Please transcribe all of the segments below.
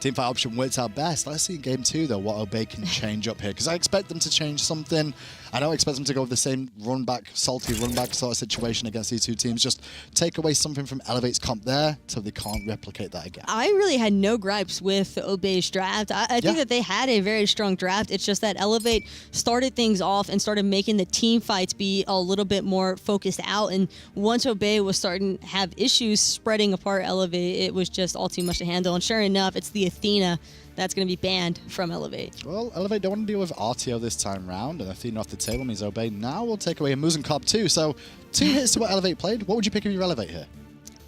teamfight option worked out best. Let's see in game 2, though, what Obey can change up here, because I expect them to change something. I don't expect them to go with the same salty run-back sort of situation against these two teams. Just take away something from Elevate's comp there so they can't replicate that again. I really had no gripes with Obey's draft. I think that they had a very strong draft. It's just that Elevate started things off and started making the team fights be a little bit more focused out. And once Obey was starting to have issues spreading apart Elevate, it was just all too much to handle. And sure enough, it's the Athena that's going to be banned from Elevate. Well, Elevate don't want to deal with RTO this time round, and Athena off the table means Obey now will take away a Muzen Cobb too. So 2 hits to what Elevate played. What would you pick if you Elevate here?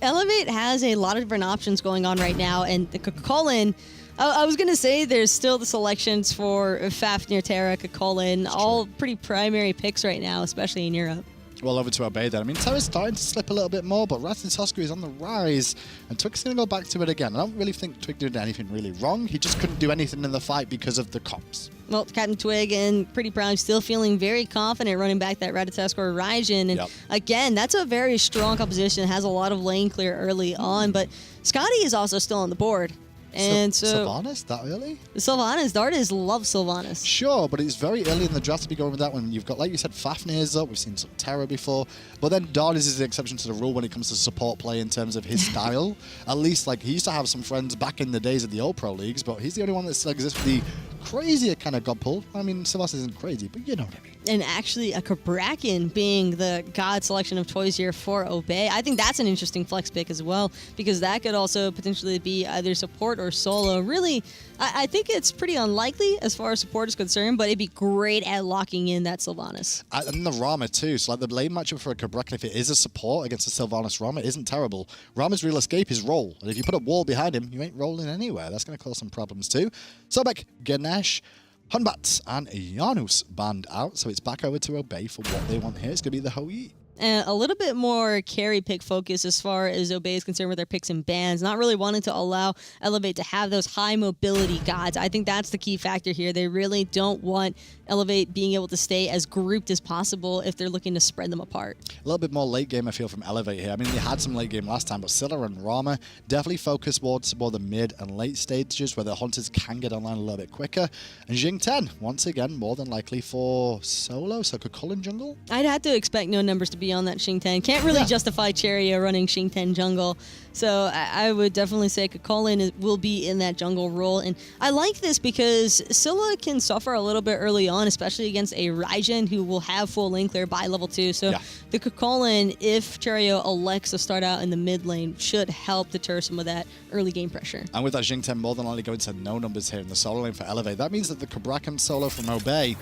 Elevate has a lot of different options going on right now, and the Chulainn, I was going to say there's still the selections for Fafnir, Terra, Chulainn, all pretty primary picks right now, especially in Europe. Well, over to Obey then. I mean, Terra's starting to slip a little bit more, but Ratatoskr is on the rise, and Twig's going to go back to it again. I don't really think Twig did anything really wrong. He just couldn't do anything in the fight because of the comps. Well, CaptainTwig and PrettyPriMe still feeling very confident running back that Ratatoskr Raijin. And again, that's a very strong composition. Has a lot of lane clear early on, but Scotty is also still on the board. And so Sylvanus, that early? Sylvanus, Dardez loves Sylvanus. Sure, but it's very early in the draft to be going with that when you've got, like you said, Fafnir's up. We've seen some Terra before. But then Dardez is the exception to the rule when it comes to support play in terms of his style. At least, like, he used to have some friends back in the days of the old pro leagues, but he's the only one that still exists for the crazier kind of god pull. I mean, Sylvanus isn't crazy, but you know what I mean. And actually, a Cabrakan being the god selection of choice here for Obey. I think that's an interesting flex pick as well, because that could also potentially be either support or solo. Really, I think it's pretty unlikely as far as support is concerned, but it'd be great at locking in that Sylvanus. And the Rama too. So like the lane matchup for a Cabrakan, if it is a support against a Sylvanus Rama, isn't terrible. Rama's real escape is roll. And if you put a wall behind him, you ain't rolling anywhere. That's going to cause some problems too. Sobek, Ganesh, Hunbat, and Janus banned out. So it's back over to Obey for what they want here. It's going to be the Hoi. And a little bit more carry pick focus as far as Obey is concerned with their picks and bans, not really wanting to allow Elevate to have those high mobility gods. I think that's the key factor here. They really don't want Elevate being able to stay as grouped as possible if they're looking to spread them apart. A little bit more late game, I feel, from Elevate here. I mean, they had some late game last time, but Scylla and Rama definitely focus towards more the mid and late stages where the hunters can get online a little bit quicker. And Xing 10, once again, more than likely for solo, so Chulainn jungle? I'd have to expect no numbers to be on that Xing 10. Can't really justify Cherryo running Xing 10 jungle. So I would definitely say Chulainn will be in that jungle role. And I like this because Scylla can suffer a little bit early on, especially against a Raijin who will have full lane clear by level 2. So the Chulainn, if Cherryo elects to start out in the mid lane, should help deter some of that early game pressure. And with that Xing 10 more than likely going to no numbers here in the solo lane for Elevate, that means that the Cabrakan solo from Obey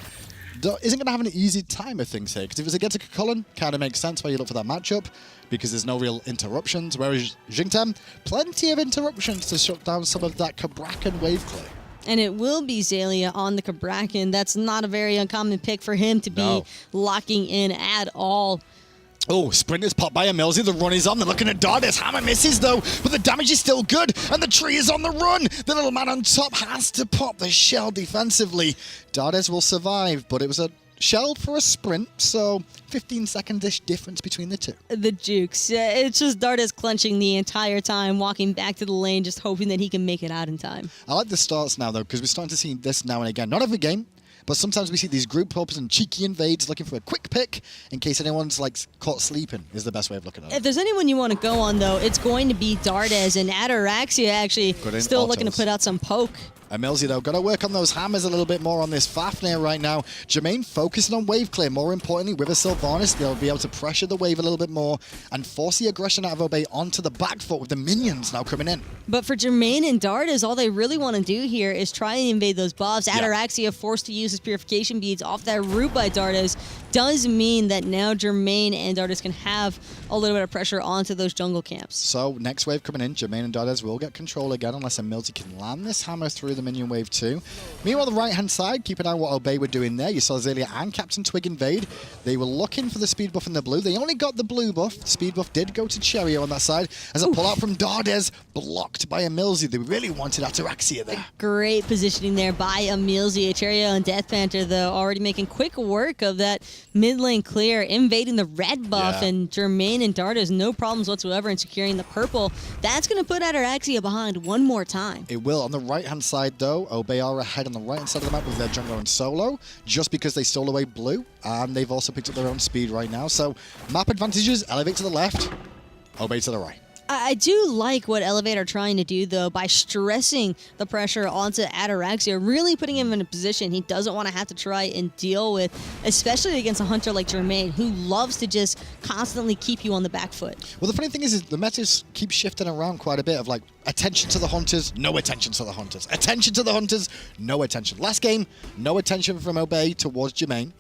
isn't going to have an easy time of things here, because if it's against a Chulainn, kind of makes sense why you look for that matchup, because there's no real interruptions, whereas Xing 10, plenty of interruptions to shut down some of that Cabrakan wave clear. And it will be Xaliea on the Cabrakan. That's not a very uncommon pick for him to be locking in at all. Oh, sprinters pop by EmilZy, the run is on, they're looking at Dardez, hammer misses though, but the damage is still good, and the tree is on the run! The little man on top has to pop the shell defensively. Dardez will survive, but it was a shell for a sprint, so 15-second-ish difference between the two. The jukes. It's just Dardez clenching the entire time, walking back to the lane, just hoping that he can make it out in time. I like the starts now though, because we're starting to see this now and again. Not every game, but sometimes we see these group pops and cheeky invades looking for a quick pick in case anyone's like caught sleeping is the best way of looking at it. If there's anyone you want to go on though, it's going to be Dardez, and Ataraxia actually still looking to put out some poke. EmilZy, though, got to work on those hammers a little bit more on this Fafnir right now. Jermain focusing on wave clear. More importantly, with a Sylvanus, they'll be able to pressure the wave a little bit more and force the aggression out of Obey onto the back foot with the minions now coming in. But for Jermain and Dardez, all they really want to do here is try and invade those buffs. Ataraxia forced to use his purification beads off that root by Dardez does mean that now Jermain and Dardez can have a little bit of pressure onto those jungle camps. So next wave coming in, Jermain and Dardez will get control again unless EmilZy can land this hammer through the minion wave too. Meanwhile, the right-hand side, keep an eye on what Obey were doing there. You saw Xaliea and CaptainTwig invade. They were looking for the speed buff in the blue. They only got the blue buff. The speed buff did go to Cherryo on that side as a pull-out from Dardez, blocked by EmilZy. They really wanted Ataraxia there. Great positioning there by EmilZy. Cherryo and DeathPanter, though, already making quick work of that mid lane clear, invading the red buff, Yeah. and Jermain and Dardez, no problems whatsoever in securing the purple. That's going to put Ataraxia behind one more time. It will. On the right-hand side, though, Obey are ahead on the right-hand side of the map with their jungler and solo, just because they stole away blue, and they've also picked up their own speed right now. So, map advantages, Elevate to the left, Obey to the right. I do like what Elevate are trying to do, though, by stressing the pressure onto Ataraxia, really putting him in a position he doesn't want to have to try and deal with, especially against a hunter like Jermain, who loves to just constantly keep you on the back foot. Well, the funny thing is the metas keep shifting around quite a bit of like, attention to the hunters, no attention to the hunters. Attention to the hunters, no attention. Last game, no attention from Obey towards Jermain.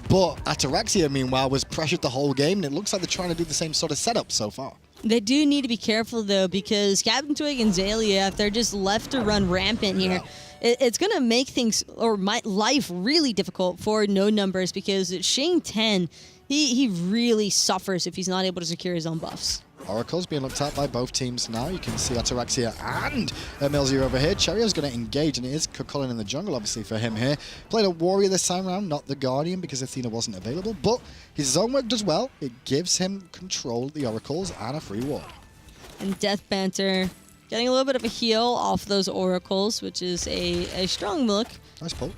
But Ataraxia, meanwhile, was pressured the whole game, and it looks like they're trying to do the same sort of setup so far. They do need to be careful, though, because CaptainTwig and Xaliea, if they're just left to run rampant here, it's going to make things, or life really difficult for no numbers, because Xing 10, he really suffers if he's not able to secure his own buffs. Oracle's being looked at by both teams now. You can see Ataraxia and EmilZy over here. Cherryo's going to engage, and it is Chulainn in the jungle, obviously, for him here. Played a Warrior this time around, not the Guardian, because Athena wasn't available, but his zone work does well. It gives him control of the Oracles and a free ward. And DeathPanter getting a little bit of a heal off those Oracles, which is a strong look. Nice pull.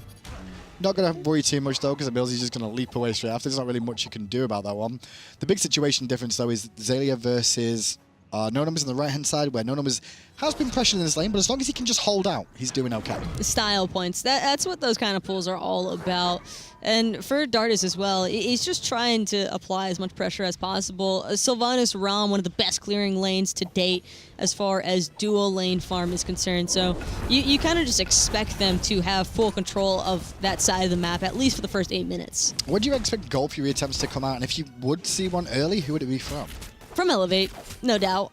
Not going to worry too much, though, because EmilZy's just going to leap away straight after. There's not really much you can do about that one. The big situation difference, though, is Xaliea versus No Numbers on the right-hand side, where No Numbers has been pressured in this lane, but as long as he can just hold out, he's doing okay. Style points. That's what those kind of pulls are all about. And for Dardez as well, he's just trying to apply as much pressure as possible. Sylvanus, Rama, one of the best clearing lanes to date as far as dual lane farm is concerned. So you kind of just expect them to have full control of that side of the map, at least for the first 8 minutes. Would you expect Gold Fury attempts to come out? And if you would see one early, who would it be from? From Elevate, no doubt.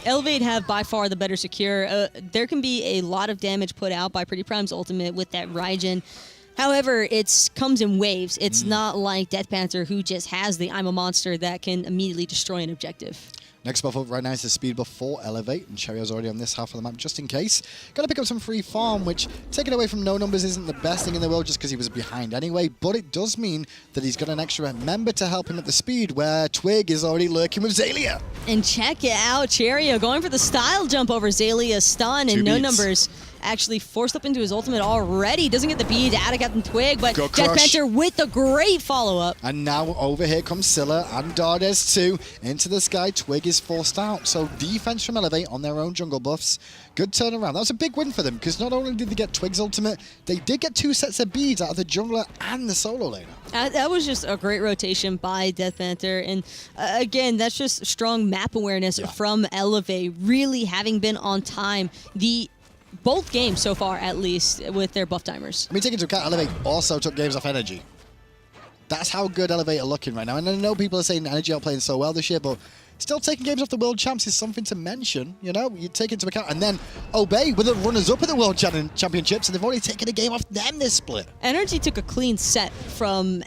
Elevate have by far the better secure. There can be a lot of damage put out by PrettyPrime's ultimate with that Raijin. However, it comes in waves. It's not like DeathPanter, who just has the I'm a monster that can immediately destroy an objective. Next buff up right now is the speed buff for Elevate, and Cherryo's already on this half of the map just in case. Got to pick up some free farm, which taken away from No Numbers isn't the best thing in the world just because he was behind anyway, but it does mean that he's got an extra member to help him at the speed, where Twig is already lurking with Xaliea. And check it out, Cherryo going for the style jump over Xaliea stun, and No Numbers actually forced up into his ultimate already. Doesn't get the bead out of CaptainTwig, but DeathPanter with a great follow-up. And now over here comes Scylla and Dardez too. Into the sky, Twig is forced out. So defense from Elevate on their own jungle buffs. Good turnaround. That was a big win for them, because not only did they get Twig's ultimate, they did get 2 sets of beads out of the jungler and the solo laner. That was just a great rotation by DeathPanter. And again, that's just strong map awareness from Elevate, really having been on time both games so far, at least, with their buff timers. I mean, take into account, Elevate also took games off Energy. That's how good Elevate are looking right now. And I know people are saying Energy are playing so well this year, but still taking games off the World Champs is something to mention, you know? You take into account. And then Obey were the runners-up at the World Championships, and they've already taken a game off them this split. Energy took a clean set from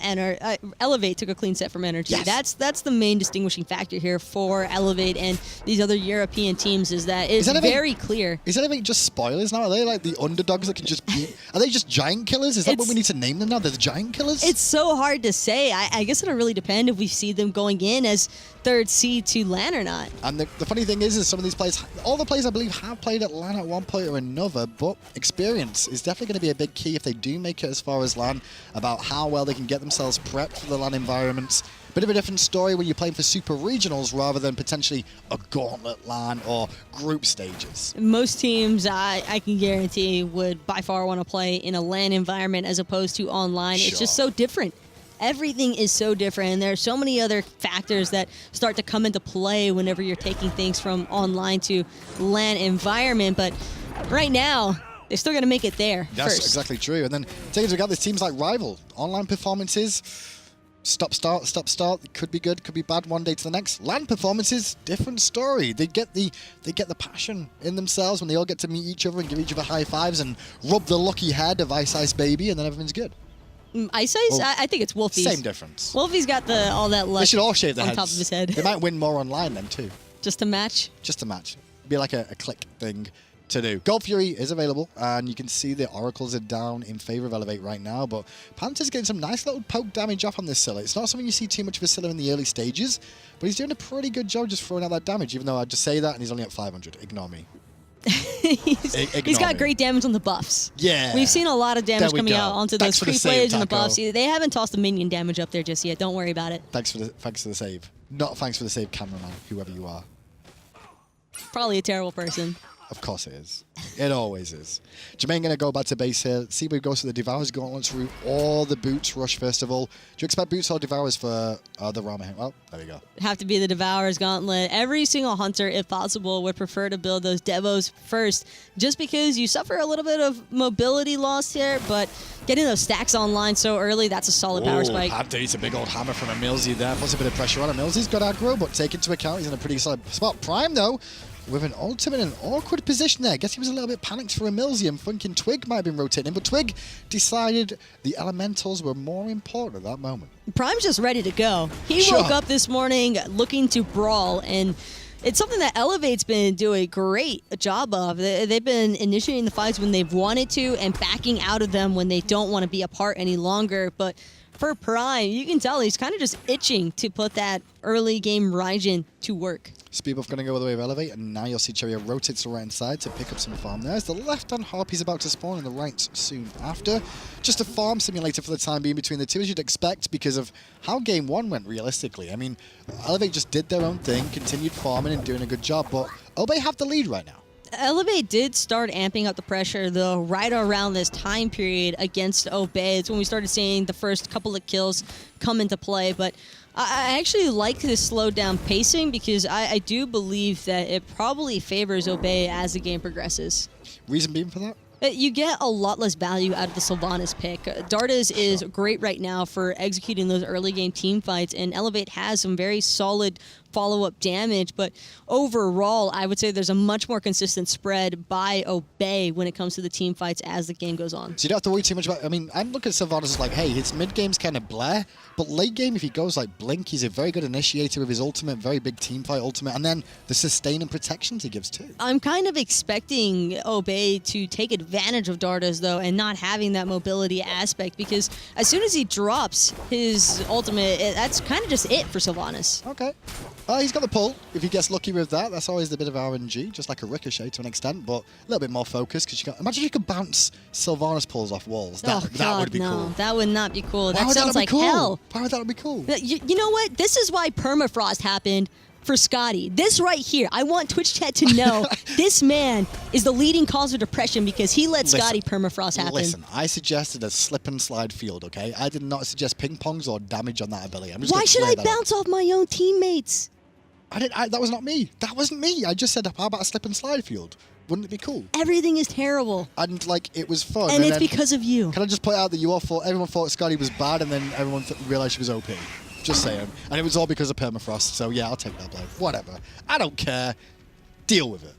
Elevate took a clean set from Energy. Yes. That's the main distinguishing factor here for Elevate and these other European teams, is that it's very clear. Is Elevate just spoilers now? Are they like the underdogs that can just beat? Are they just giant killers? Is that what we need to name them now? They're the giant killers? It's so hard to say. I guess it'll really depend if we see them going in as third seed to LAN or not. And the funny thing is some of these players, all the players I believe have played at LAN at one point or another, but experience is definitely going to be a big key if they do make it as far as LAN, about how well they can get themselves prepped for the LAN environments. Bit of a different story when you're playing for super regionals rather than potentially a gauntlet LAN or group stages. Most teams, I can guarantee, would by far want to play in a LAN environment as opposed to online. Sure. It's just so different. Everything is so different, and there are so many other factors that start to come into play whenever you're taking things from online to LAN environment. But right now, they're still going to make it there That's first. exactly true. And then take into account there's teams like Rival. Online performances, stop, start, it could be good, could be bad one day to the next. LAN performances, different story. They get the passion in themselves when they all get to meet each other and give each other high fives and rub the lucky head of Ice Ice Baby, and then everything's good. Ice Ice? Well, I think it's Wolfie's. Same difference. Wolfie's got all that luck They should all shave their on heads. top of his head. They might win more online then too. Just a match? Just a match. Be like a click thing. to do. Gold Fury is available, and you can see the oracles are down in favor of Elevate right now, but Panther's getting some nice little poke damage off on this Scylla. It's not something you see too much of a Scylla in the early stages, but he's doing a pretty good job just throwing out that damage, even though I just say that and he's only at 500. Ignore me. He's got great damage on the buffs. Yeah. We've seen a lot of damage coming out onto those creep waves and the buffs. They haven't tossed the minion damage up there just yet. Don't worry about it. Thanks for the save. Not thanks for the save, cameraman, whoever you are. Probably a terrible person. Of course it is. It always is. Jermain going to go back to base here. See where he goes to the Devourer's Gauntlets route or the Boots rush first of all. Do you expect Boots or Devourers for the Rama? Well, there we go. Have to be the Devourer's Gauntlet. Every single hunter, if possible, would prefer to build those Devos first, just because you suffer a little bit of mobility loss here, but getting those stacks online so early, that's a solid power spike. It's a big old hammer from EmilZy there. Puts a bit of pressure on EmilZy's got aggro, but take into account he's in a pretty solid spot. Prime, though, with an ultimate in an awkward position there. I guess he was a little bit panicked for EmilZy and thinking Twig might have been rotating, but Twig decided the elementals were more important at that moment. Prime's just ready to go. He woke up this morning looking to brawl, and it's something that Elevate's been doing a great job of. They've been initiating the fights when they've wanted to and backing out of them when they don't want to be a part any longer, but for Prime, you can tell he's kind of just itching to put that early game Raijin to work. Speed buff going to go all the way of Elevate, and now you'll see Cherryo rotate to the right-hand side to pick up some farm there. As the left-hand Harpy's about to spawn and the right soon after. Just a farm simulator for the time being between the two, as you'd expect, because of how Game 1 went realistically. I mean, Elevate just did their own thing, continued farming and doing a good job, but Obey have the lead right now. Elevate did start amping up the pressure, though, right around this time period against Obey. It's when we started seeing the first couple of kills come into play, but I actually like this slowed down pacing because I do believe that it probably favors Obey as the game progresses. Reason being for that? You get a lot less value out of the Sylvanus pick. Dardez is great right now for executing those early game team fights, and Elevate has some very solid follow-up damage, but overall, I would say there's a much more consistent spread by Obey when it comes to the team fights as the game goes on. So you don't have to worry too much about, I mean, I'm looking at Sylvanus as like, hey, his mid-game's kind of bleh, but late game, if he goes like Blink, he's a very good initiator with his ultimate, very big team fight ultimate, and then the sustain and protections he gives too. I'm kind of expecting Obey to take advantage of Dardez, though, and not having that mobility aspect, because as soon as he drops his ultimate, that's kind of just it for Sylvanus. Okay. He's got the pull. If he gets lucky with that, that's always a bit of RNG, just like a ricochet to an extent, but a little bit more focus. Because imagine if you could bounce Sylvanus pulls off walls. That would be cool. That would not be cool. That sounds like hell. Why would that be cool? You know what? This is why permafrost happened for Scotty. This right here, I want Twitch chat to know this man is the leading cause of depression because he let Scotty permafrost happen. Listen, I suggested a slip and slide field, okay? I did not suggest ping pongs or damage on that ability. Why should I bounce off my own teammates? That was not me. That wasn't me. I just said, how about a slip and slide field? Wouldn't it be cool? Everything is terrible. And, like, it was fun. And it's because of you. Can I just point out that everyone thought Scotty was bad, and then everyone realized she was OP. Just saying. And it was all because of permafrost, so yeah, I'll take that blame. Whatever. I don't care. Deal with it.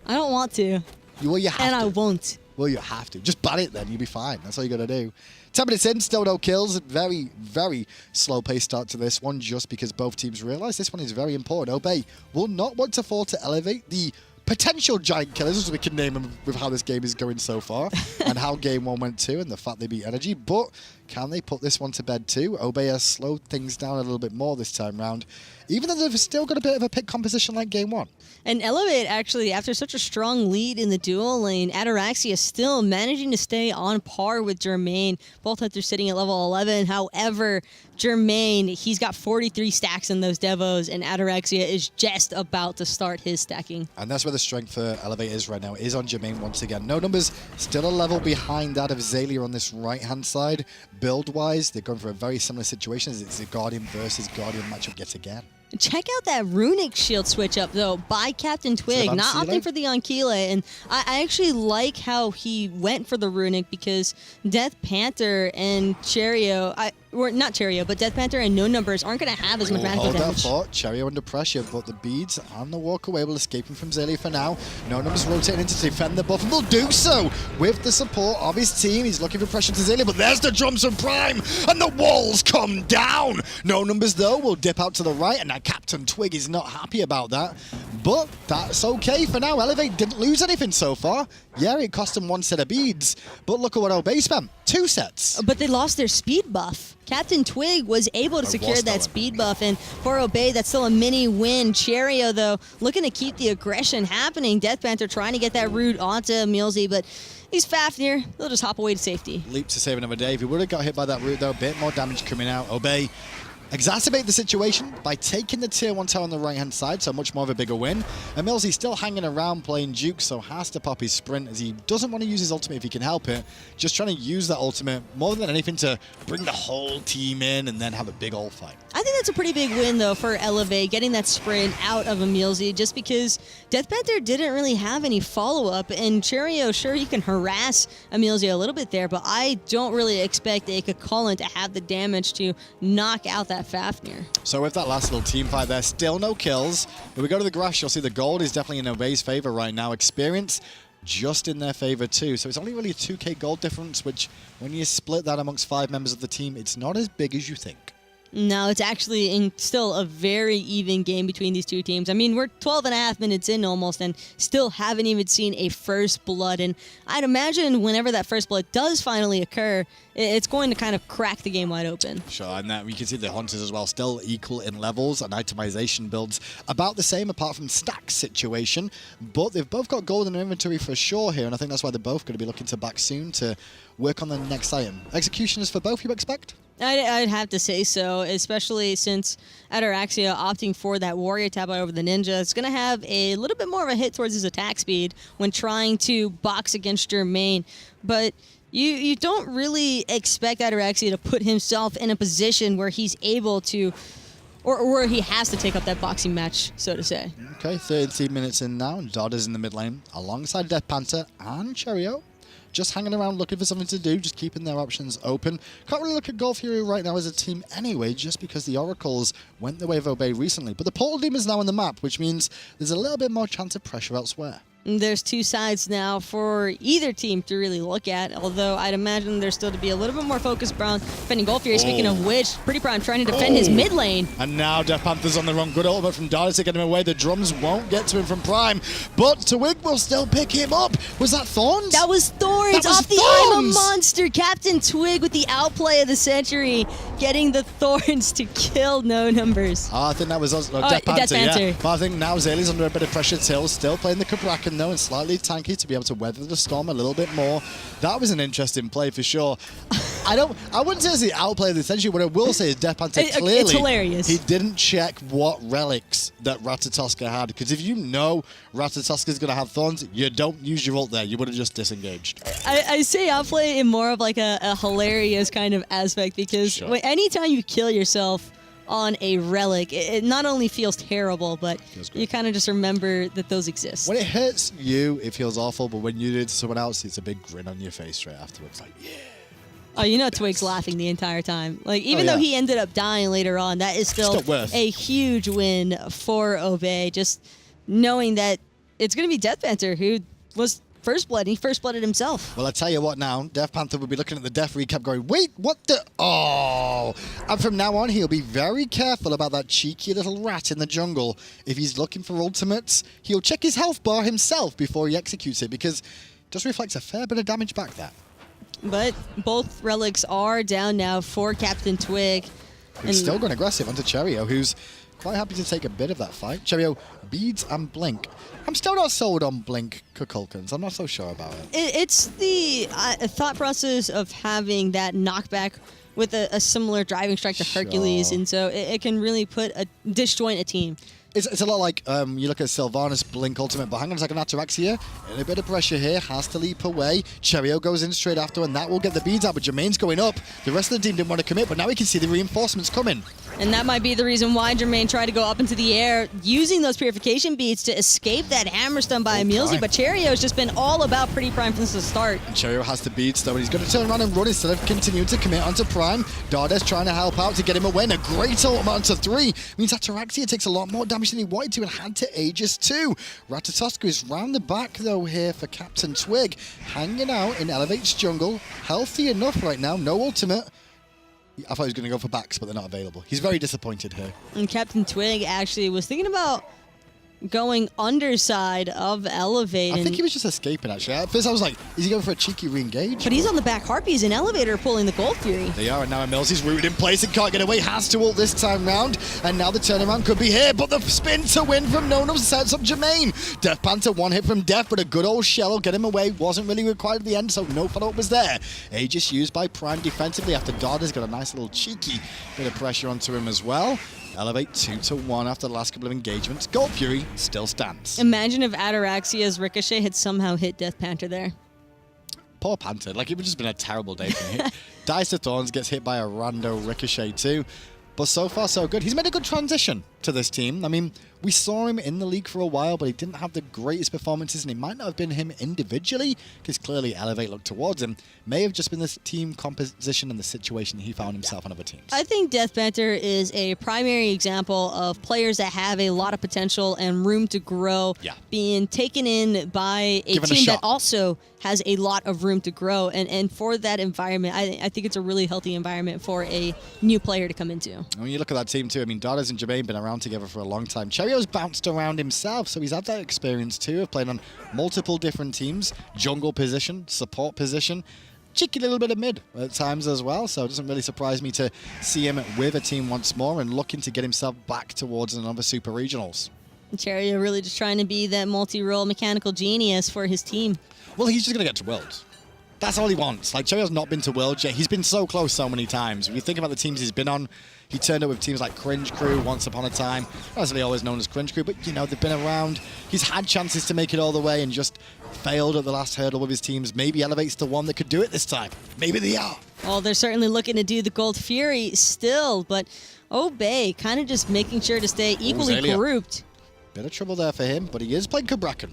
I don't want to. Well, you have to. And I won't. Well, you have to. Just ban it then. You'll be fine. That's all you got to do. 10 minutes in, still no kills. Very, very slow pace start to this one, just because both teams realize this one is very important. Obey will not want to fall to Elevate. The potential giant killers, as we can name them with how this game is going so far, and how game 1 went too, and the fact they beat Energy. But can they put this one to bed too? Obey has slowed things down a little bit more this time round, even though they've still got a bit of a pick composition like game 1. And Elevate, actually, after such a strong lead in the dual lane, Ataraxia still managing to stay on par with Jermain. Both hunters sitting at level 11. However, Jermain, he's got 43 stacks in those Devos, and Ataraxia is just about to start his stacking. And that's where the strength for Elevate is right now, is on Jermain once again. No numbers, still a level behind that of Xaliea on this right-hand side. Build-wise, they're going for a very similar situation. It's a Guardian versus Guardian matchup yet again. Check out that runic shield switch up, though, by CaptainTwig, not opting for the Ankile. And I actually like how he went for the runic because DeathPanter and Cherryo, or not Cherryo, but DeathPanter and No Numbers aren't going to have as much magical Hold that damage. thought. Cherryo under pressure, but the beads and the walk away will escape him from Xaliea for now. No Numbers rotating in to defend the buff, and will do so with the support of his team. He's looking for pressure to Xaliea, but there's the drums from Prime, and the walls come down. No Numbers, though, will dip out to the right, and now CaptainTwig is not happy about that. But that's okay for now. Elevate didn't lose anything so far. Yeah, it cost him 1 set of beads, but look at what Obey spent. 2 sets. But they lost their speed buff. CaptainTwig was able to secure that speed buff, and for Obey, that's still a mini win. Cherryo, though, looking to keep the aggression happening. DeathPanter trying to get that root onto EmilZy, but he's Fafnir. They'll just hop away to safety. Leap to save another day. If he would have got hit by that root, though, a bit more damage coming out. Obey exacerbate the situation by taking the tier 1 tower on the right-hand side, so much more of a bigger win. EmilZy still hanging around playing Duke, so has to pop his sprint as he doesn't want to use his ultimate if he can help it. Just trying to use that ultimate more than anything to bring the whole team in and then have a big old fight. I think that's a pretty big win, though, for Elevate, getting that sprint out of EmilZy, just because DeathPanter didn't really have any follow-up, and Cherryo, sure, he can harass EmilZy a little bit there, but I don't really expect a Chulainn to have the damage to knock out that Fafnir. So with that last little team fight there, still no kills. If we go to the grass, you'll see the gold is definitely in Obey's favor right now. Experience just in their favor too. So it's only really a 2k gold difference, which when you split that amongst 5 members of the team, it's not as big as you think. No, it's actually still a very even game between these two teams. I mean, we're 12.5 minutes in almost and still haven't even seen a first blood. And I'd imagine whenever that first blood does finally occur, it's going to kind of crack the game wide open. Sure, and that we can see the Hunters as well, still equal in levels and itemization builds. About the same apart from stack situation, but they've both got gold in their inventory for sure here, and I think that's why they're both going to be looking to back soon to work on the next item. Executioners for both, you expect? I'd have to say so, especially since Ataraxia opting for that Warrior Tablet over the Ninja. It's going to have a little bit more of a hit towards his attack speed when trying to box against Jermain. But you don't really expect Ataraxia to put himself in a position where he's able to, or where he has to take up that boxing match, so to say. Okay, 13 minutes in now, and Dardez in the mid lane, alongside DeathPanter and Cherryo. Just hanging around looking for something to do, just keeping their options open. Can't really look at Golf Hero right now as a team anyway, just because the Oracles went the way of Obey recently. But the Portal Demon is now on the map, which means there's a little bit more chance of pressure elsewhere. There's 2 sides now for either team to really look at, although I'd imagine there's still to be a little bit more focus around defending Golf Fury. Speaking of which, PrettyPriMe trying to defend his mid lane. And now DeathPanter's on the run. Good ultimate from Dardez to get him away. The drums won't get to him from Prime, but Twig will still pick him up. Was that Thorns? That was Thorns That was off the I'm a Monster. CaptainTwig with the outplay of the century, getting the Thorns to kill No Numbers. I think that was us. No, DeathPanter, DeathPanter, yeah. But I think now Xalia's under a bit of pressure till, still playing the Cabrakan though, and slightly tanky to be able to weather the storm a little bit more. That was an interesting play for sure. I wouldn't say it's the outplay of the century. What I will say is DeathPanter clearly, it's hilarious. He didn't check what relics that Ratatoskr had, because if you know Ratatoskr is going to have thorns, you don't use your ult there. You would have just disengaged. I say outplay in more of like a hilarious kind of aspect, because anytime you kill yourself on a relic, it not only feels terrible, but you kind of just remember that those exist. When it hurts you, it feels awful, but when you do it to someone else, it's a big grin on your face right afterwards. Like, yeah. Oh, you know Twig's laughing the entire time. Like, even though he ended up dying later on, that is still a huge win for Obey. Just knowing that it's going to be DeathPanter who was first blood, and he first blooded himself. Well, I tell you what now, DeathPanter will be looking at the death recap going, wait, what the? Oh! And from now on, he'll be very careful about that cheeky little rat in the jungle. If he's looking for ultimates, he'll check his health bar himself before he executes it, because it just reflects a fair bit of damage back there. But both relics are down now for CaptainTwig. He's still going aggressive onto Cherryo, who's quite happy to take a bit of that fight. Cherryo, beads and blink. I'm still not sold on blink Kukulkans. I'm not so sure about it. It's the thought process of having that knockback with a similar driving strike to Hercules, and so it can really put a disjoint a team. It's a lot like you look at Sylvanus Blink Ultimate, but hang on a second, Ataraxia, in a bit of pressure here, has to leap away. Cherryo goes in straight after, and that will get the beads out, but Jermain's going up. The rest of the team didn't want to commit, but now we can see the reinforcements coming. And that might be the reason why Jermain tried to go up into the air, using those purification beads to escape that hammer stun by EmilZy, but Cherryo's just been all about PrettyPriMe since the start. And Cherryo has the beads though, and he's going to turn around and run instead of continuing to commit onto Prime. Dardez trying to help out to get him away, and a great ultimate onto 3. Means Ataraxia takes a lot more damage than he wanted to and had to Aegis too. Ratatoskr is round the back though here for CaptainTwig, hanging out in Elevate's jungle, healthy enough right now, no ultimate. I thought he was going to go for backs, but they're not available. He's very disappointed here. And CaptainTwig actually was thinking about going underside of Elevate. I think he was just escaping, actually. At first I was like, is he going for a cheeky re-engage? But he's on the back Harpies and Elevator pulling the Gold Fury. They are, and now EmilZy's rooted in place and can't get away. Has to ult this time round, and now the turnaround could be here, but the spin to win from No sets up Jermain. DeathPanter, one hit from Death, but a good old shell will get him away. Wasn't really required at the end, so no follow-up was there. Aegis used by Prime defensively after Dardez got a nice little cheeky bit of pressure onto him as well. Elevate 2-1 after the last couple of engagements. Gold Fury still stands. Imagine if Ataraxia's Ricochet had somehow hit DeathPanter there. Poor Panther. Like, it would just been a terrible day for him. Dies to Thorns, gets hit by a rando Ricochet too. But so far, so good. He's made a good transition to this team. I mean, we saw him in the league for a while, but he didn't have the greatest performances, and it might not have been him individually, because clearly Elevate looked towards him. May have just been this team composition and the situation he found himself on other teams. I think DeathPanter is a primary example of players that have a lot of potential and room to grow, being taken in by a team that also has a lot of room to grow. And for that environment, I think it's a really healthy environment for a new player to come into. When you look at that team too, I mean, Dardez and Jermain been around together for a long time. Cherryo's bounced around himself, so he's had that experience too of playing on multiple different teams, jungle position, support position, cheeky little bit of mid at times as well, so it doesn't really surprise me to see him with a team once more and looking to get himself back towards another Super Regionals. Cherryo really just trying to be that multi-role mechanical genius for his team. Well, he's just going to get to Worlds. That's all he wants. Like, Cherryo's not been to Worlds yet. He's been so close so many times. When you think about the teams he's been on, he turned up with teams like Cringe Crew once upon a time. Not necessarily always known as Cringe Crew, but, you know, they've been around. He's had chances to make it all the way and just failed at the last hurdle with his teams. Maybe Elevate's the one that could do it this time. Maybe they are. Well, they're certainly looking to do the Gold Fury still, but Obey kind of just making sure to stay equally grouped. Bit of trouble there for him, but he is playing Cabrakan.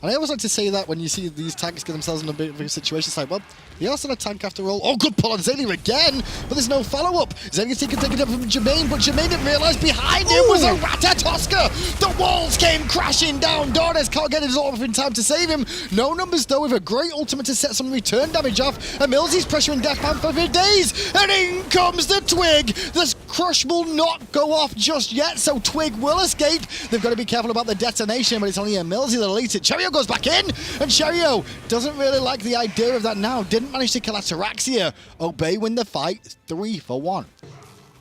And I always like to say that when you see these tanks get themselves in a bit of a situation. It's like, well, he also had a tank after all. Oh, good pull on Xaliea again, but there's no follow-up. Xaliea taking it up from Jermain, but Jermain didn't realize behind him was a Ratatoskr. The walls came crashing down. Dardez can't get his ult in time to save him. No numbers, though, with a great ultimate to set some return damage off. EmilZy's pressuring DeathPanter for days, and in comes the Twig. The crush will not go off just yet, so Twig will escape. They've got to be careful about the detonation, but it's only EmilZy that deletes it. Cherryo goes back in, and Cherryo doesn't really like the idea of that now. Didn't manage to kill Ataraxia. Obey win the fight 3-1.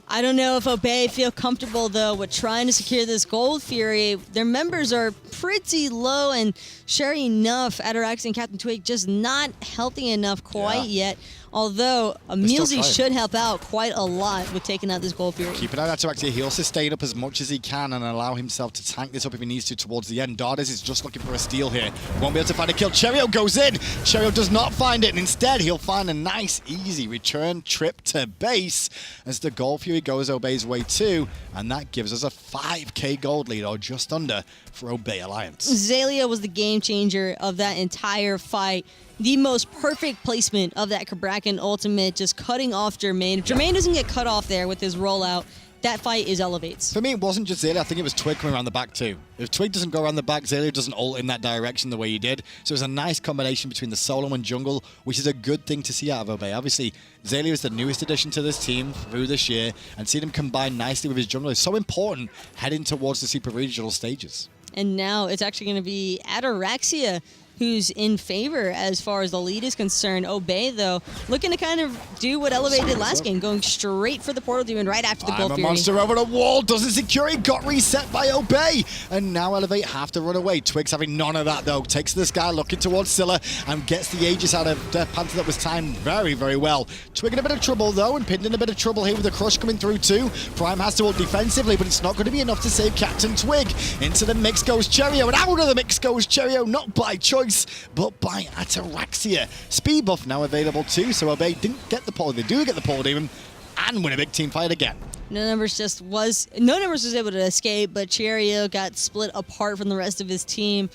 I don't know if Obey feel comfortable, though, with trying to secure this Gold Fury. Their members are pretty low, and sure enough, Ataraxia and CaptainTwig just not healthy enough quite yet. Although EmilZy should help out quite a lot with taking out this Gold Fury. Keep an eye on Ataraxia. He'll sustain up as much as he can and allow himself to tank this up if he needs to towards the end. Dardez is just looking for a steal here. Won't be able to find a kill. Cherryo goes in. Cherryo does not find it, and instead he'll find a nice, easy return trip to base as the Gold Fury goes Obey's way too, and that gives us a 5k gold lead, or just under, for Obey Alliance. Xaliea was the game changer of that entire fight. The most perfect placement of that Cabrakan ultimate, just cutting off Jermain. If Jermain doesn't get cut off there with his rollout, that fight is Elevate's. For me, it wasn't just Xaliea. I think it was Twig coming around the back too. If Twig doesn't go around the back, Xaliea doesn't ult in that direction the way he did. So it was a nice combination between the solo and jungle, which is a good thing to see out of Obey. Obviously, Xaliea is the newest addition to this team through this year, and seeing him combine nicely with his jungle is so important heading towards the Super Regional stages. And now it's actually going to be Ataraxia who's in favor as far as the lead is concerned. Obey, though, looking to kind of do what Elevate did last game, going straight for the Portal Demon right after the Gold Fury. Monster over the wall, doesn't secure it, got reset by Obey. And now Elevate have to run away. Twig's having none of that, though. Takes this guy, looking towards Scylla, and gets the Aegis out of DeathPanter that was timed very, very well. Twig in a bit of trouble, though, and Pinned in a bit of trouble here with the Crush coming through, too. Prime has to ult defensively, but it's not going to be enough to save CaptainTwig. Into the mix goes Cherryo, and out of the mix goes Cherryo, not by choice, but by Ataraxia. Speed buff now available too, so Obey didn't get the Portal. They do get the Portal Demon and win a big team fight again. No Numbers was able to escape, but Cherryo got split apart from the rest of his team.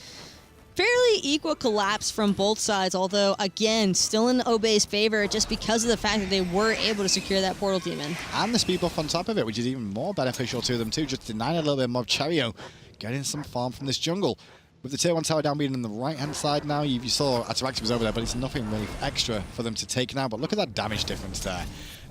Fairly equal collapse from both sides, although, again, still in Obey's favor just because of the fact that they were able to secure that Portal Demon. And the speed buff on top of it, which is even more beneficial to them too, just denying a little bit more of Cherryo getting some farm from this jungle. With the tier 1 tower down being on the right-hand side now, you saw Ataraxia was over there, but it's nothing really extra for them to take now. But look at that damage difference there.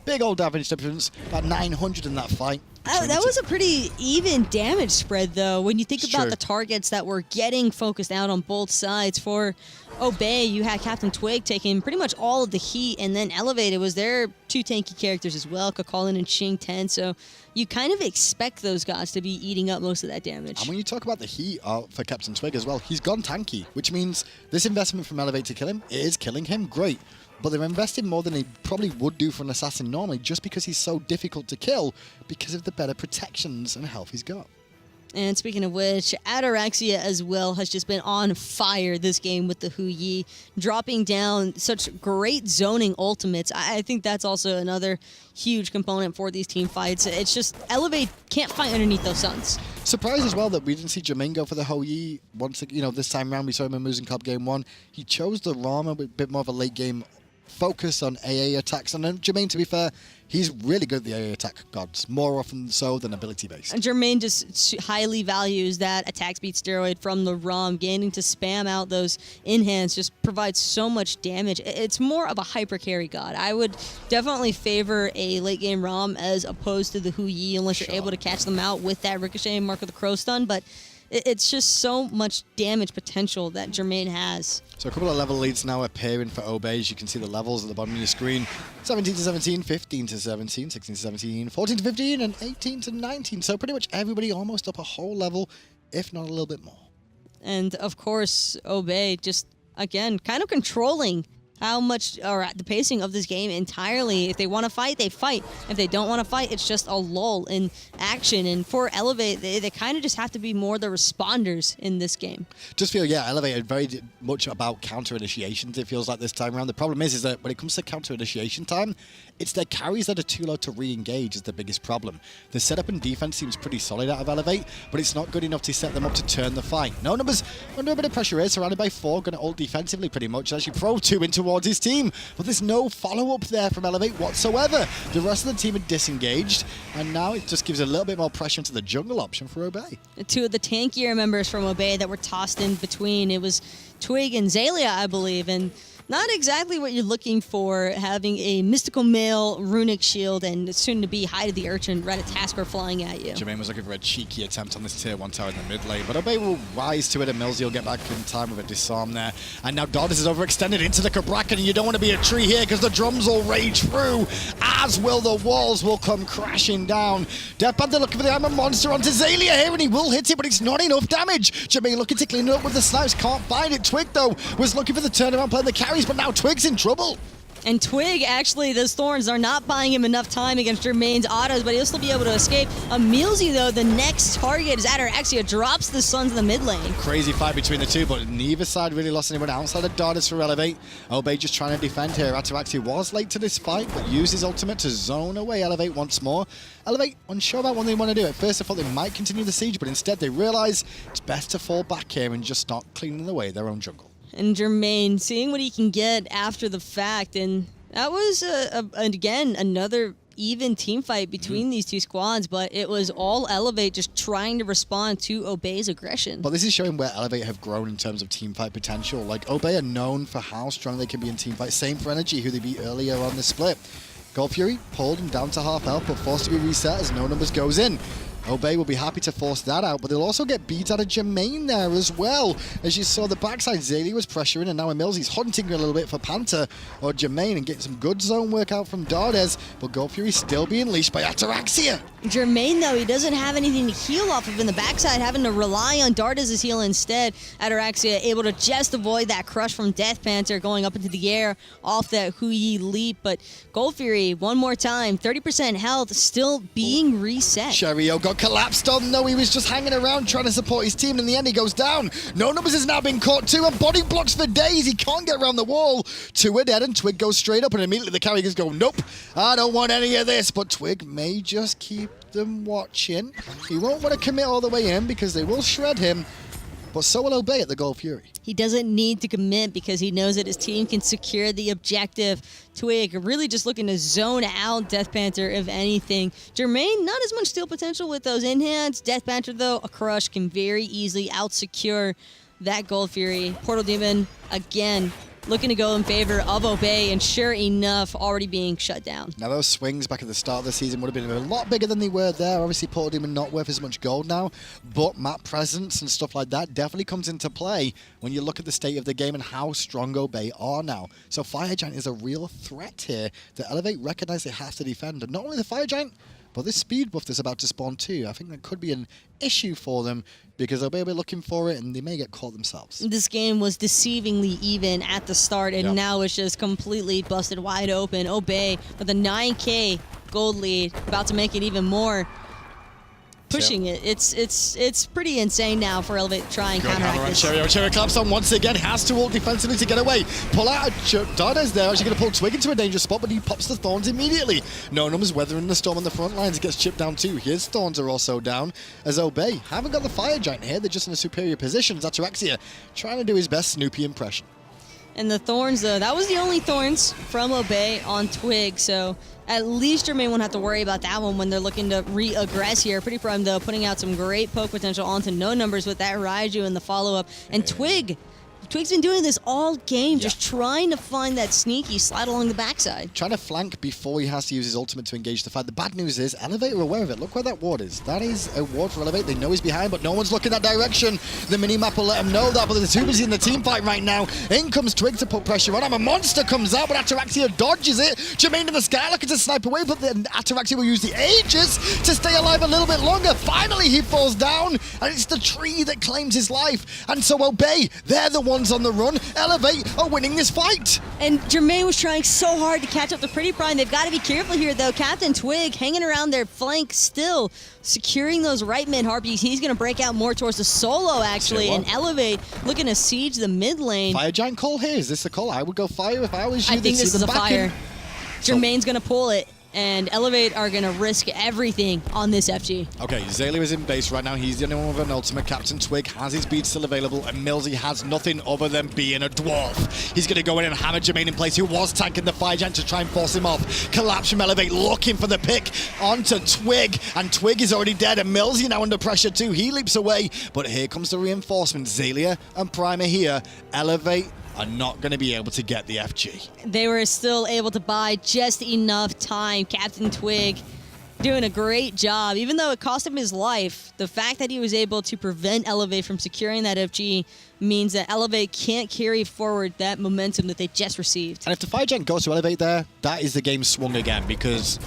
Big old damage difference, about 900 in that fight. That was a pretty even damage spread, though, when you think about the targets that were getting focused out on both sides. For Obey, you had CaptainTwig taking pretty much all of the heat, and then Elevated was their two tanky characters as well, Chulainn and Xing. So you kind of expect those guys to be eating up most of that damage. And when you talk about the heat for CaptainTwig as well, he's gone tanky, which means this investment from Elevate to kill him is killing him. Great. But they're investing more than they probably would do for an assassin normally, just because he's so difficult to kill because of the better protections and health he's got. And speaking of which, Ataraxia as well has just been on fire this game with the Hu Yi, dropping down such great zoning ultimates. I think that's also another huge component for these team fights. It's just Elevate can't fight underneath those suns. Surprised as well that we didn't see Jermain go for the Hu Yi once, this time around. We saw him in Losing Cup game 1. He chose the Rama with a bit more of a late game focus on AA attacks, and then Jermain, to be fair, he's really good at the AA attack gods, more often so than ability-based. And Jermain just highly values that attack speed steroid from the Ram, gaining to spam out those in-hands just provides so much damage. It's more of a hyper-carry god. I would definitely favor a late-game Ram as opposed to the Hu Yi, unless you're able to catch them out with that Ricochet Mark of the Crow stun, but it's just so much damage potential that Jermain has. So a couple of level leads now appearing for Obey. As you can see the levels at the bottom of your screen. 17 to 17, 15 to 17, 16 to 17, 14 to 15, and 18 to 19. So pretty much everybody almost up a whole level, if not a little bit more. And of course, Obey just, again, kind of controlling how much, or the pacing of this game entirely. If they want to fight, they fight. If they don't want to fight, it's just a lull in action. And for Elevate, they kind of just have to be more the responders in this game. Just feel, Elevate are very much about counter initiations, it feels like this time around. The problem is that when it comes to counter initiation time, it's their carries that are too low to re-engage is the biggest problem. The setup and defense seems pretty solid out of Elevate, but it's not good enough to set them up to turn the fight. No Numbers under a bit of pressure here, surrounded by 4, going to ult defensively pretty much, as you throw 2 in towards his team, but there's no follow-up there from Elevate whatsoever. The rest of the team are disengaged, and now it just gives a little bit more pressure into the jungle option for Obey. 2 of the tankier members from Obey that were tossed in between, it was Twig and Xaliea, I believe, and not exactly what you're looking for, having a mystical male runic shield and soon-to-be Hide of the Urchin Ratatoskr flying at you. Jermain was looking for a cheeky attempt on this tier 1 tower in the mid lane, but Obey will rise to it, and EmilZy will get back in time with a disarm there. And now Dardez is overextended into the Cabrakan, and you don't want to be a tree here because the drums will rage through, as will the walls will come crashing down. DeathPanter looking for the Iron Monster onto Xaliea here, and he will hit it, but it's not enough damage. Jermain looking to clean it up with the snipes, can't find it. Twig, though, was looking for the turnaround, playing the carries, but now Twig's in trouble. And Twig, actually, those Thorns are not buying him enough time against Jermain's autos, but he'll still be able to escape. EmilZy, though, the next target is Ataraxia, drops the Suns in the mid lane. Crazy fight between the two, but neither side really lost anyone outside of Dardez for Elevate. Obey just trying to defend here. Ataraxia was late to this fight, but used his ultimate to zone away Elevate once more. Elevate unsure about what they want to do. At first, I thought they might continue the siege, but instead they realize it's best to fall back here and just start cleaning away their own jungle. And Jermain seeing what he can get after the fact, and that was again another even team fight between these two squads, but it was all Elevate just trying to respond to Obey's aggression. But this is showing where Elevate have grown in terms of team fight potential. Like, Obey are known for how strong they can be in team fight. Same for Energy, who they beat earlier on the split. Gold Fury pulled him down to half health, but forced to be reset as No Numbers goes in. Obey will be happy to force that out, but they'll also get beat out of Jermain there as well. As you saw, the backside, Xaliea was pressuring, and now EmilZy's hunting a little bit for Panther or Jermain and getting some good zone work out from Dardez, but Gold Fury still being leashed by Ataraxia. Jermain, though, he doesn't have anything to heal off of in the backside, having to rely on Dardez's heal instead. Ataraxia able to just avoid that crush from DeathPanter going up into the air off that Hui leap, but Gold Fury, one more time, 30% health, still being reset. Cherryo got collapsed on, though. He was just hanging around trying to support his team, and in the end he goes down. No Numbers has now been caught too, and body blocks for days. He can't get around the wall. Two are dead, and Twig goes straight up, and immediately the carriers go, nope, I don't want any of this, but Twig may just keep them watching. He won't want to commit all the way in because they will shred him, but so will Obey at the Gold Fury. He doesn't need to commit because he knows that his team can secure the objective. Twig really just looking to zone out DeathPanter, if anything. Jermain, not as much steal potential with those in-hands. DeathPanter, though, a crush can very easily out-secure that Gold Fury. Portal Demon, again, looking to go in favor of Obey, and sure enough, already being shut down. Now, those swings back at the start of the season would have been a lot bigger than they were there. Obviously, Portal Demon not worth as much gold now, but map presence and stuff like that definitely comes into play when you look at the state of the game and how strong Obey are now. So Fire Giant is a real threat here that Elevate recognize they have to defend. And not only the Fire Giant, but this speed buff that's about to spawn too. I think that could be an issue for them because Obey will be looking for it and they may get caught themselves. This game was deceivingly even at the start, and now it's just completely busted wide open. Obey with a 9K gold lead, about to make it even more. Pushing it. It's pretty insane now for Elevate to try and counteract this. Cherryo claps on once again, has to ult defensively to get away. Pull out Dardez there, actually going to pull Twig into a dangerous spot, but he pops the Thorns immediately. No Numbers weathering the storm on the front lines. He gets chipped down too. His Thorns are also down as Obey haven't got the Fire Giant here. They're just in a superior position. Ataraxia trying to do his best Snoopy impression. And the Thorns, though, that was the only Thorns from Obey on Twig, so at least Jermain won't have to worry about that one when they're looking to re-aggress here. PrettyPriMe, though, putting out some great poke potential onto No Numbers with that Raijin in the follow-up. And Twig's been doing this all game, just trying to find that sneaky slide along the backside. Trying to flank before he has to use his ultimate to engage the fight. The bad news is, Elevate are aware of it. Look where that ward is. That is a ward for Elevate. They know he's behind, but no one's looking that direction. The mini-map will let them know that, but they're too busy in the team fight right now. In comes Twig to put pressure on him. A monster comes out, but Ataraxia dodges it. Jermain in the sky looking to snipe away, but then Ataraxia will use the Aegis to stay alive a little bit longer. Finally, he falls down, and it's the tree that claims his life. And so Obey, they're the ones on the run. Elevate are winning this fight. And Jermain was trying so hard to catch up to PrettyPriMe. They've got to be careful here, though. CaptainTwig hanging around their flank still, securing those right mid harpies. He's going to break out more towards the solo, actually, and Elevate looking to siege the mid lane. Fire Giant call here. Is this a call? I would go fire if I was you. I think this is a fire. Jermain's going to pull it, and Elevate are going to risk everything on this FG. Okay, Xaliea is in base right now. He's the only one with an ultimate. CaptainTwig has his beat still available, and EmilZy has nothing other than being a dwarf. He's going to go in and hammer Jermain in place, who was tanking the Fire Giant to try and force him off. Collapse from Elevate, looking for the pick onto Twig, and Twig is already dead. EmilZy now under pressure too. He leaps away, but here comes the reinforcement. Xaliea and Prime are here. Elevate are not going to be able to get the FG. They were still able to buy just enough time. CaptainTwig doing a great job. Even though it cost him his life, the fact that he was able to prevent Elevate from securing that FG means that Elevate can't carry forward that momentum that they just received. And if the Fire Giant goes to Elevate there, that is the game swung again, because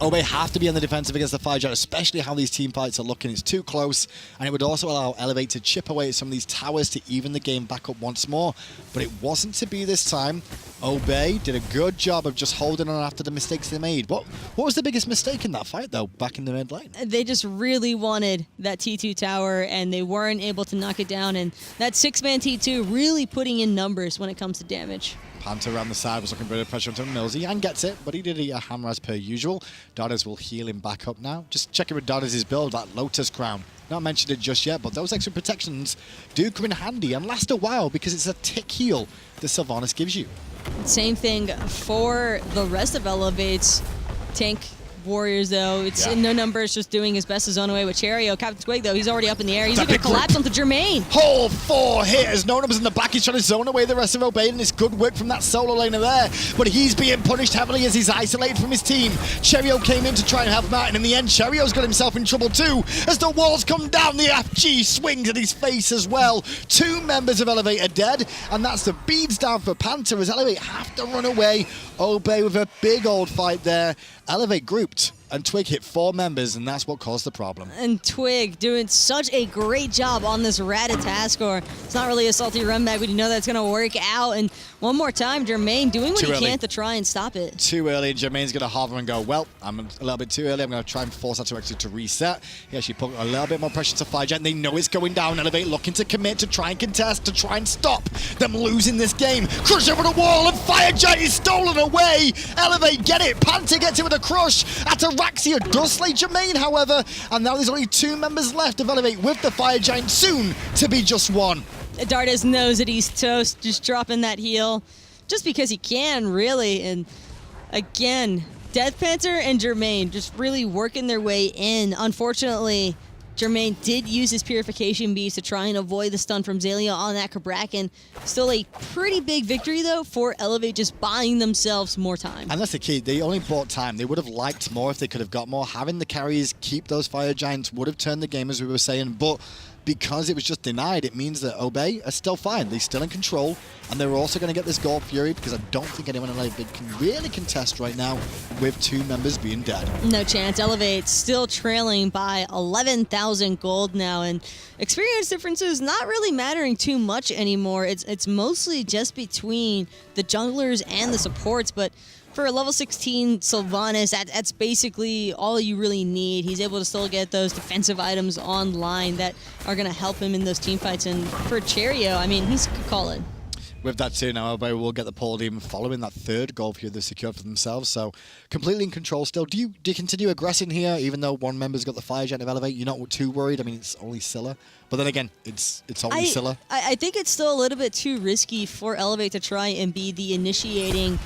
Obey have to be on the defensive against the Fire Giant, especially how these team fights are looking. It's too close, and it would also allow Elevate to chip away at some of these towers to even the game back up once more. But it wasn't to be this time. Obey did a good job of just holding on after the mistakes they made. What was the biggest mistake in that fight, though, back in the mid lane? They just really wanted that T2 tower, and they weren't able to knock it down. And that 6-man T2 really putting in numbers when it comes to damage. Panther around the side was looking for a bit of pressure onto EmilZy and gets it, but he did eat a hammer as per usual. Dardez will heal him back up now. Just checking with Dardez's build, that Lotus Crown. Not mentioned it just yet, but those extra protections do come in handy and last a while because it's a tick heal that Sylvanus gives you. Same thing for the rest of Elevate's tank warriors, though. It's no numbers, just doing his best to zone away with Cherryo. CaptainTwig, though, he's already up in the air. He's going to collapse onto Jermain. Whole 4 hitters. No numbers in the back. He's trying to zone away the rest of Obey, and it's good work from that solo laner there. But he's being punished heavily as he's isolated from his team. Cherryo came in to try and help him out, and in the end, Cherryo's got himself in trouble too. As the walls come down, the FG swings at his face as well. 2 members of Elevate are dead, and that's the beads down for Panther as Elevate have to run away. Obey with a big old fight there. Elevate grouped, and Twig hit 4 members, and that's what caused the problem. And Twig doing such a great job on this Ratatoskr. It's not really a salty run back, but you know that's going to work out. And one more time, Jermain doing what he can to try and stop it. Too early, and Jermain's going to hover and go, well, I'm a little bit too early. I'm going to try and force Ataraxia to reset. He actually put a little bit more pressure to FireGiant. They know it's going down. Elevate looking to commit, to try and contest, to try and stop them losing this game. Crush over the wall, and FireGiant is stolen away. Elevate get it. Panther gets it with a crush. Ataraxia does slay Jermain, however, and now there's only 2 members left of Elevate with the Firegiant, soon to be just 1. Dardez knows that he's toast, just dropping that heal, just because he can, really. And again, DeathPanter and Jermain just really working their way in. Unfortunately, Jermain did use his Purification Beast to try and avoid the stun from Xaliea on that Cabrakan. Still a pretty big victory, though, for Elevate just buying themselves more time. And that's the key. They only bought time. They would have liked more if they could have got more. Having the carries keep those Fire Giants would have turned the game, as we were saying, but because it was just denied, it means that Obey are still fine. They're still in control, and they're also going to get this Gold Fury, because I don't think anyone in Elevate can really contest right now with 2 members being dead. No chance. Elevate still trailing by 11,000 gold now, and experience differences not really mattering too much anymore. It's mostly just between the junglers and the supports, but for a level 16 Sylvanus, that's basically all you really need. He's able to still get those defensive items online that are going to help him in those team fights. And for Cherryo, I mean, he's calling. With that too, now Obey will get the pole team following that 3rd goal here they've secured for themselves. So completely in control still. Do you continue aggressing here, even though 1 member's got the Fire Giant of Elevate? You're not too worried? I mean, it's only Scylla. But then again, it's only Scylla. I think it's still a little bit too risky for Elevate to try and be the initiating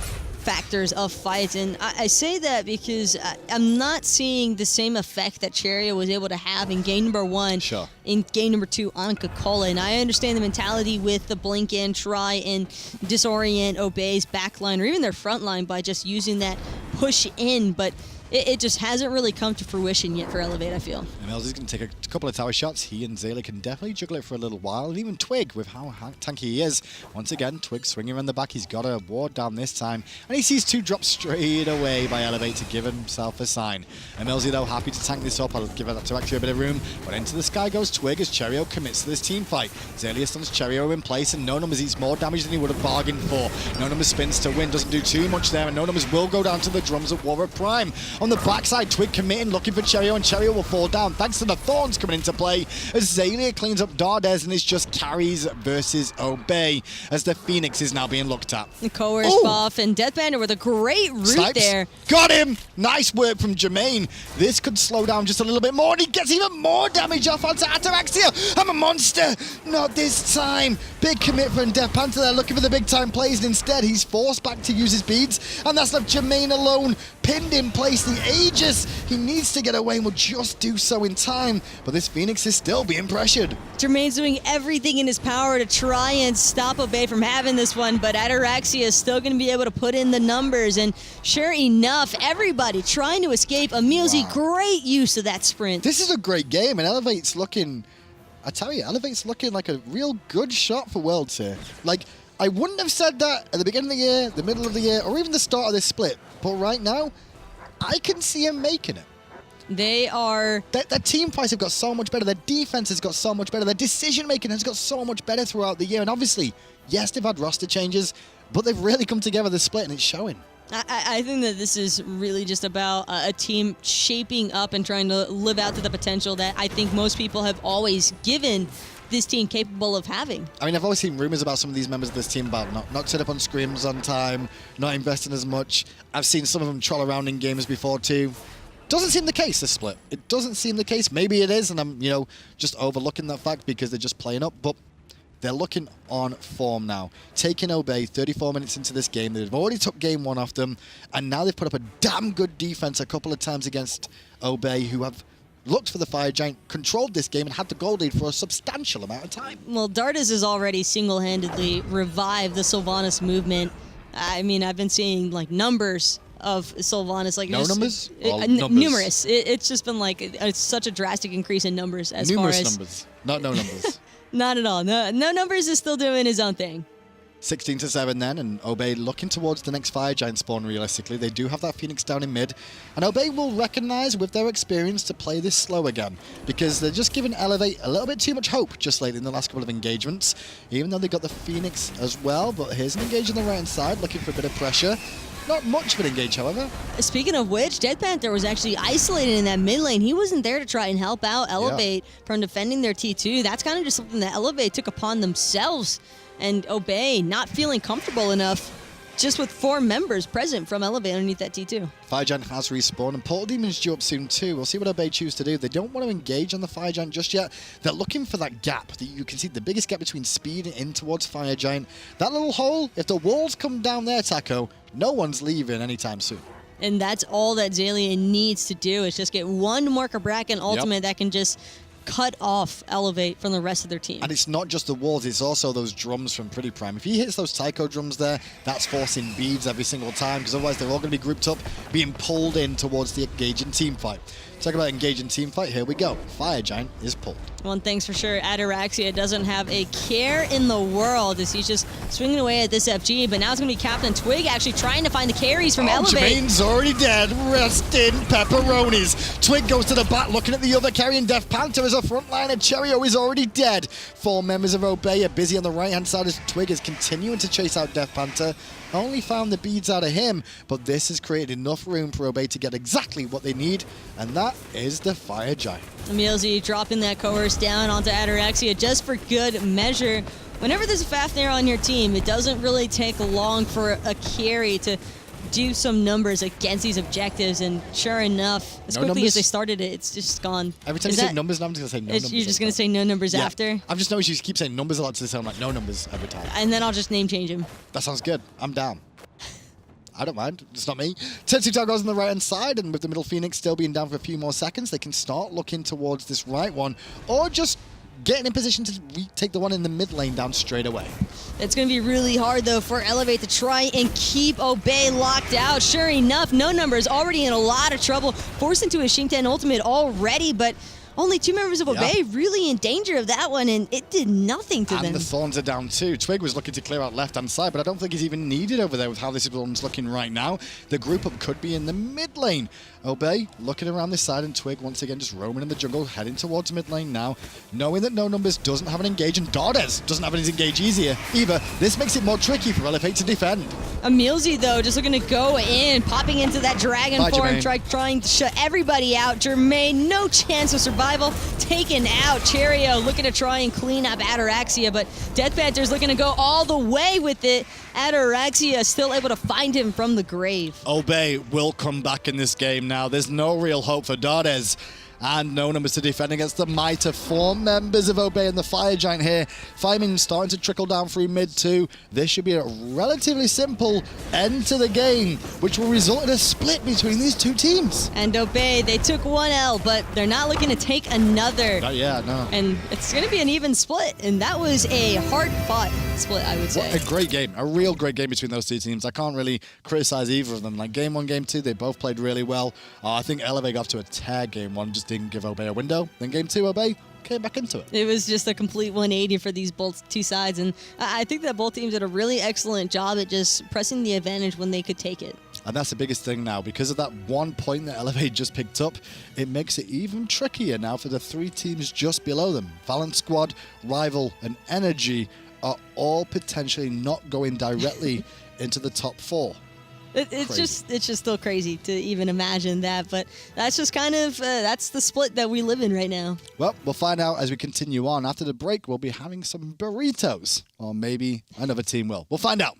factors of fights, and I say that because I'm not seeing the same effect that Cherryo was able to have in game number 1, in game number 2 on Coca-Cola. And I understand the mentality with the blink in, try and disorient Obey's backline or even their front line by just using that push in, but it just hasn't really come to fruition yet for Elevate, I feel. EmilZy's going to take a couple of tower shots. He and Xaliea can definitely juggle it for a little while. And even Twig, with how tanky he is. Once again, Twig swinging around the back. He's got a ward down this time. And he sees 2 drops straight away by Elevate to give himself a sign. EmilZy, though, happy to tank this up. I'll give Ataraxia a bit of room. But into the sky goes Twig as Cherryo commits to this team fight. Xaliea stuns Cherryo in place, and No Numbers eats more damage than he would have bargained for. No Numbers spins to win, doesn't do too much there, and No Numbers will go down to the drums of War of Prime. On the backside, Twig committing, looking for Cherryo, and Cherryo will fall down thanks to the Thorns coming into play as Xaliea cleans up Dardez, and it's just carries versus Obey as the Phoenix is now being looked at. Coerce buff, and DeathPanter with a great root there. Got him! Nice work from Jermain. This could slow down just a little bit more, and he gets even more damage off onto Ataraxia. I'm a monster! Not this time! Big commit from DeathPanter there, looking for the big time plays, and instead he's forced back to use his beads, and that's left Jermain alone, pinned in place the Aegis. He needs to get away and will just do so in time, but this Phoenix is still being pressured. Jermain's doing everything in his power to try and stop Obey from having this one, but Ataraxia is still going to be able to put in the numbers, and sure enough, everybody trying to escape. EmilZy, great use of that sprint. This is a great game, and Elevate's looking, I tell you, Elevate's looking like a real good shot for Worlds here. Like, I wouldn't have said that at the beginning of the year, the middle of the year, or even the start of this split, but right now, I can see him making it. They are... Their team fights have got so much better. Their defense has got so much better. Their decision-making has got so much better throughout the year. And obviously, yes, they've had roster changes, but they've really come together this split, and it's showing. I think that this is really just about a team shaping up and trying to live out to the potential that I think most people have always given this team capable of having. I mean, I've always seen rumors about some of these members of this team about not set up on scrims on time, not investing as much. I've seen some of them troll around in games before too. Doesn't seem the case, this split. It doesn't seem the case. Maybe it is, and I'm, just overlooking that fact because they're just playing up. But they're looking on form now. Taking Obey 34 minutes into this game. They've already took game 1 off them, and now they've put up a damn good defense a couple of times against Obey, who have looked for the Fire Giant, controlled this game, and had the goal lead for a substantial amount of time. Well, Dardez has already single-handedly revived the Sylvanus movement. I mean, I've been seeing like numbers of Sylvanus, like numbers? Numerous. It's just been like it's such a drastic increase in numbers as numerous far as numbers, not no numbers. Not at all. No numbers is still doing his own thing. 16-7 then, and Obey looking towards the next Fire Giant spawn realistically. They do have that Phoenix down in mid, and Obey will recognize with their experience to play this slow again, because they're just giving Elevate a little bit too much hope just late in the last couple of engagements, even though they got the Phoenix as well. But here's an engage on the right hand side, looking for a bit of pressure. Not much of an engage, however. Speaking of which, DeathPanter was actually isolated in that mid lane. He wasn't there to try and help out Elevate from defending their T2. That's kind of just something that Elevate took upon themselves. And Obey not feeling comfortable enough just with 4 members present from Elevate underneath that T2. Fire Giant has respawned, and Portal Demon's due up soon too. We'll see what Obey choose to do. They don't want to engage on the Fire Giant just yet. They're looking for that gap. That you can see the biggest gap between speed and in towards Fire Giant. That little hole, if the walls come down there, Taco, no one's leaving anytime soon. And that's all that Xaliea needs to do is just get one more Cabrakan ultimate that can just cut off Elevate from the rest of their team. And it's not just the walls, it's also those drums from PrettyPriMe. If he hits those Tycho drums there, that's forcing beads every single time, because otherwise they're all going to be grouped up, being pulled in towards the engaging team fight. Talk about engaging team fight, here we go. Fire Giant is pulled. One thing's for sure, Ataraxia doesn't have a care in the world as he's just swinging away at this FG, but now it's going to be CaptainTwig actually trying to find the carries from Elevate. Jermain's already dead. Rest in pepperonis. Twig goes to the back, looking at the other carry, and DeathPanter as a frontliner. Cherryo is already dead. 4 members of Obey are busy on the right-hand side as Twig is continuing to chase out DeathPanter. Only found the beads out of him, but this has created enough room for Obey to get exactly what they need, and that is the Fire Giant. EmilZy dropping that coerce down onto Ataraxia just for good measure. Whenever there's a Fafnir on your team, it doesn't really take long for a carry to do some numbers against these objectives, and sure enough, as quickly as they started it, it's just gone. Every time you say numbers, I'm just going to say no numbers. You're just going to say no numbers after? I've just noticed you keep saying numbers a lot, so they sound like no numbers every time. And then I'll just name change him. That sounds good. I'm down. I don't mind. It's not me. Tetsu goes on the right-hand side, and with the middle Phoenix still being down for a few more seconds, they can start looking towards this right one, or just getting in position to take the one in the mid lane down straight away. It's going to be really hard, though, for Elevate to try and keep Obey locked out. Sure enough, No Number is already in a lot of trouble, forced into a Xing ultimate already, but only 2 members of Obey really in danger of that one, and it did nothing to them. And the Thorns are down too. Twig was looking to clear out left-hand side, but I don't think he's even needed over there with how this one's looking right now. The group up could be in the mid lane. Obey looking around this side, and Twig once again just roaming in the jungle, heading towards mid lane now, knowing that No Numbers doesn't have an engage, and Dardez doesn't have his engage either. This makes it more tricky for Elevate to defend. EmilZy, though, just looking to go in, popping into that dragon form, trying to shut everybody out. Jermain, no chance of survival, taken out. Cherryo looking to try and clean up Ataraxia, but DeathPanter's looking to go all the way with it. Ataraxia still able to find him from the grave. Obey will come back in this game now. There's no real hope for Dardez. And No Numbers to defend against the might of 4 members of Obey and the Fire Giant here. Fireman starting to trickle down through mid too. This should be a relatively simple end to the game, which will result in a split between these 2 teams. And Obey, they took 1 L, but they're not looking to take another. No. And it's going to be an even split, and that was a hard-fought split, I would say. What a great game. A real great game between those 2 teams. I can't really criticize either of them. Like game 1, game 2, they both played really well. I think Elevate got off to a tear game 1, just didn't give Obey a window. Then game 2, Obey came back into it. It was just a complete 180 for these both 2 sides, and I think that both teams did a really excellent job at just pressing the advantage when they could take it. And that's the biggest thing now. Because of that 1 point that Elevate just picked up, it makes it even trickier now for the 3 teams just below them. Valent Squad, Rival, and Energy are all potentially not going directly into the top 4. It's just still crazy to even imagine that, but that's just kind of that's the split that we live in right now. Well, we'll find out as we continue on. After the break, we'll be having some burritos, or maybe another team will. We'll find out.